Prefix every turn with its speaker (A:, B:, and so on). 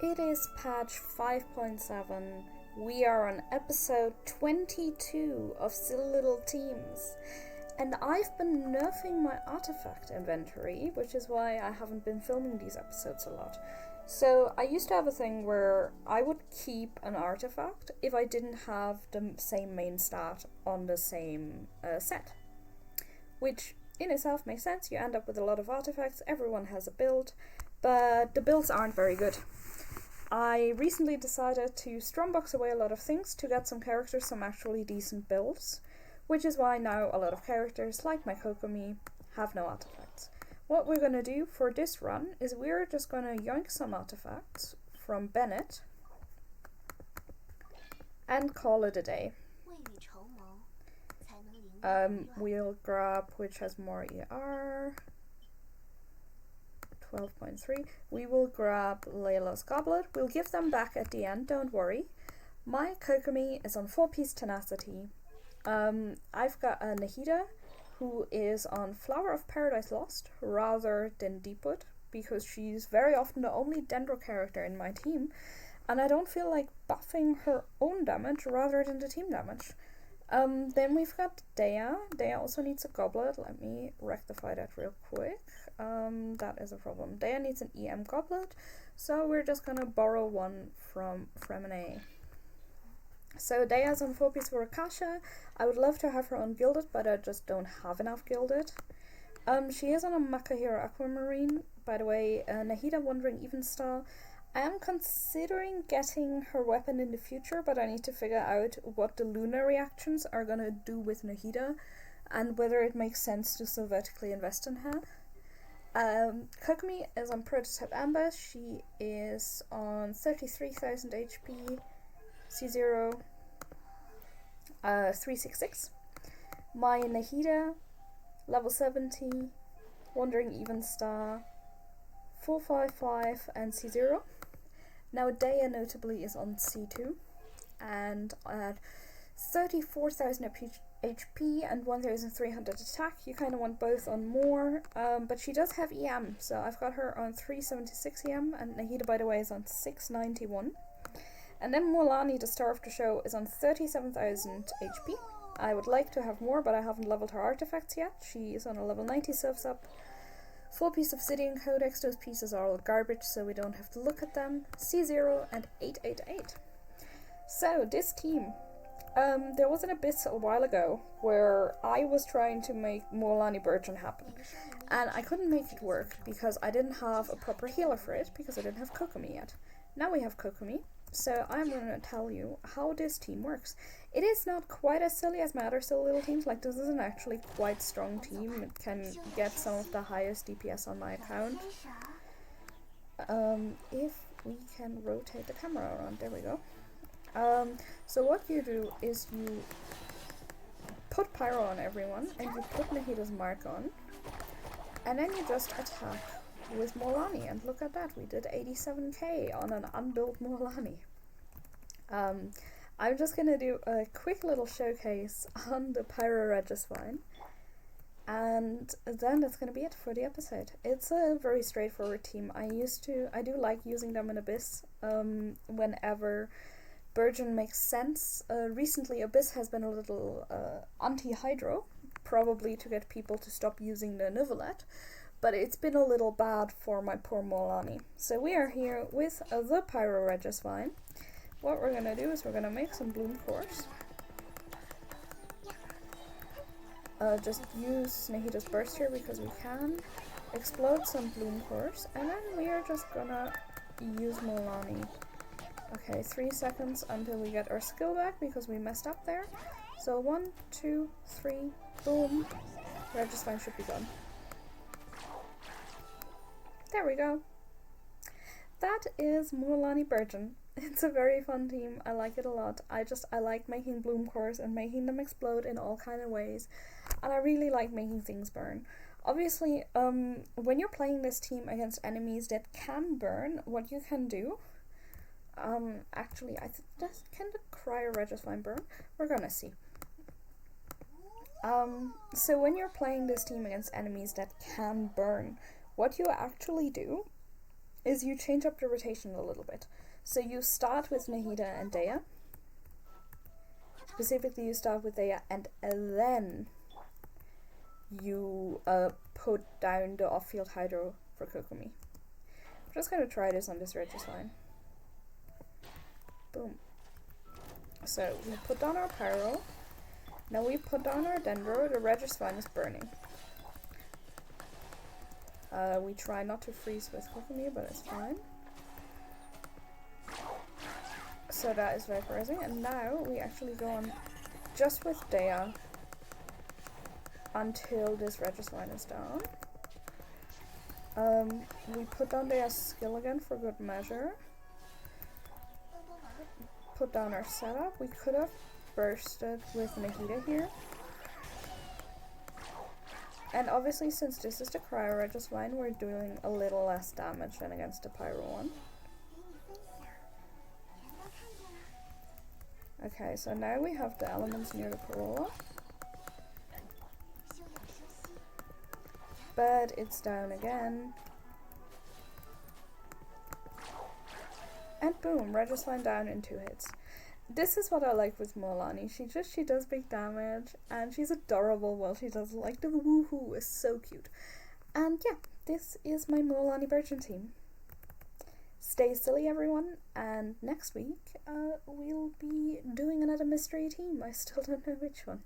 A: It is patch 5.7. We are on episode 22 of Silly Little Teams. And I've been nerfing my artifact inventory, which is why I haven't been filming these episodes a lot. So I used to have a thing where I would keep an artifact if I didn't have the same main stat on the same set. Which in itself makes sense. You end up with a lot of artifacts, everyone has a build, but the builds aren't very good. I recently decided to strongbox away a lot of things to get some characters some actually decent builds, which is why now a lot of characters, like my Kokomi, have no artifacts. What we're going to do for this run is we're just going to yoink some artifacts from Bennett and call it a day. We'll grab which has more ER. 12.3. We will grab Layla's Goblet. We'll give them back at the end, don't worry. My Kokomi is on 4-piece tenacity. I've got a Nahida who is on Flower of Paradise Lost rather than Deepwood, because she's very often the only Dendro character in my team, and I don't feel like buffing her own damage rather than the team damage. Then we've got Dea. Dea also needs a goblet. Let me rectify that real quick. That is a problem. Dea needs an EM goblet, so we're just gonna borrow one from Fremine. So Dea's on 4-piece for Akasha. I would love to have her on Gilded, but I just don't have enough Gilded. She is on a Makahiro Aquamarine. By the way, Nahida Wandering Even Star. I am considering getting her weapon in the future, but I need to figure out what the lunar reactions are gonna do with Nahida and whether it makes sense to so vertically invest in her. Kokomi is on Prototype Amber. She is on 33,000 HP, C0, 366. My Nahida, level 70, Wandering Even Star, 455 and C0. Now Dea notably is on C2 and at 34,000 HP and 1,300 attack. You kind of want both on more, but she does have EM, so I've got her on 376 EM, and Nahida, by the way, is on 691. And then Mualani, the star of the show, is on 37,000 HP. I would like to have more, but I haven't leveled her artifacts yet. She is on a level 90 surfs up. 4-piece Obsidian Codex, those pieces are all garbage, so we don't have to look at them. C0 and 888. So, this team. There was an abyss a while ago where I was trying to make Mualani Burgeon happen. And I couldn't make it work because I didn't have a proper healer for it, because I didn't have Kokomi yet. Now we have Kokomi, so I'm going to tell you how this team works. It is not quite as silly as my other silly little teams. Like, this is an actually quite strong team. It can get some of the highest DPS on my account. If we can rotate the camera around, there we go. So what you do is you put Pyro on everyone, and you put Nahida's mark on, and then you just attack with Mualani, and look at that, we did 87k on an unbuilt Mualani. I'm just gonna do a quick little showcase on the Pyro Regisvine, and then that's gonna be it for the episode. It's a very straightforward team. I do like using them in Abyss, whenever Burgeon makes sense. Recently Abyss has been a little anti-hydro, probably to get people to stop using the Nuvolet, but it's been a little bad for my poor Mualani. So we are here with the Pyro Regisvine. What we're gonna do is we're gonna make some bloom cores. Just use Nahida's burst here because we can. Explode some bloom cores, and then we are just gonna use Mualani. Okay, 3 seconds until we get our skill back because we messed up there. So 1, 2, 3, boom. Regisvine should be done. There we go. That is Mualani Burgeon. It's a very fun team. I like it a lot. I like making bloom cores and making them explode in all kind of ways. And I really like making things burn. Obviously, when you're playing this team against enemies that can burn, what you can do... actually, can the Cryo Regisvine burn? We're gonna see. So when you're playing this team against enemies that can burn, what you actually do is you change up the rotation a little bit. So you start with Nahida and Dea. Specifically, you start with Dea, and then you put down the off-field hydro for Kokomi. I'm just gonna try this on this Regisline. Boom. So we put down our Pyro. Now we put down our Dendro. The Regisline is burning. We try not to freeze with Kokomi, but it's fine. So that is vaporizing, and now we actually go on just with Dea until this Regisline is down. We put down Dea's skill again for good measure. Put down our setup. We could have bursted with Nahida here. And obviously, since this is the Cryo Regisline, we're doing a little less damage than against the Pyro one. Okay, so now we have the elements near the Corolla. But it's down again. And boom, Regisline down in 2 hits. This is what I like with Mualani. She does big damage, and she's adorable while she does, like, the woohoo is so cute. And yeah, this is my Mualani Burgeon team. Stay silly, everyone, and next week we'll be doing another mystery team. I still don't know which one.